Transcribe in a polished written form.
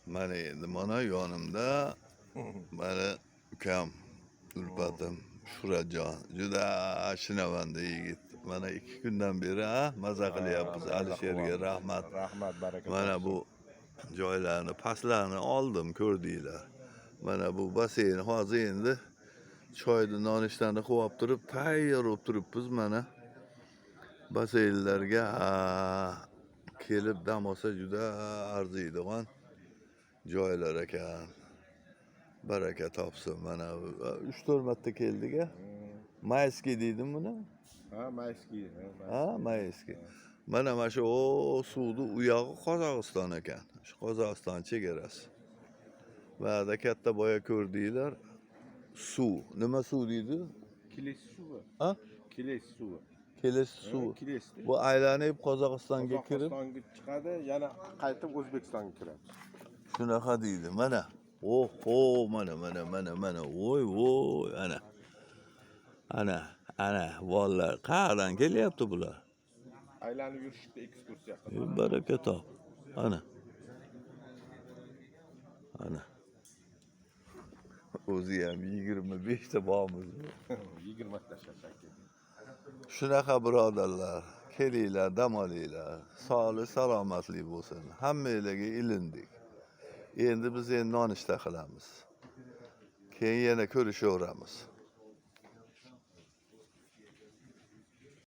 Mana endi mana yonimda mana ukam, ulfatim Shuhratjon juda shinavanda yigit. Mana 2 kundan beri maza qilyapmiz. Alisherga rahmat. Rahmat, baraka Mana topsin. bu joylarni, pastlarni oldim, ko'rdinglar. Mana bu basseyn hozir endi choyni nonushtaini qilib turib, tayyor bo'lib turibmiz mana. Basseynlarga kelib dam olsa juda arziydigan joylar ekan. Baraka topsin. Mana 3-4 marta keldik a. Mayskiy deydim buni. Ha, mayskiy. Ha, mayskiy. Mana shu suvni u yog'i Qozog'iston ekan. Shu Qozog'iston chegarasi. Vada katta boya ko'rdinglar. Suv. Nima suv deydi? Kilis suvi. Ha? Kilis suvi. Kelis suv. Kilisdi. Bu aylanib Qozog'istonga kirib, Qozog'istonga chiqadi, yana qaytib O'zbekistonga kiradi. shunaqa deydi. Mana. Oho, mana. Voy, ana. Ana, bolalar qayerdan kelyapti bular? Aylanib yurishda ekskursiya qiladi. Baraka top. Ana. O'zi ham 25 ta bormiz. 20 ta shashak. Shunaqa birodarlar, kelinglar, dam olinglar. Sog'lik, salomatlik bo'lsin. Hammanglarga ilindik. Endi biz nonushta qilamiz. Keyin yana ko'rishaveramiz.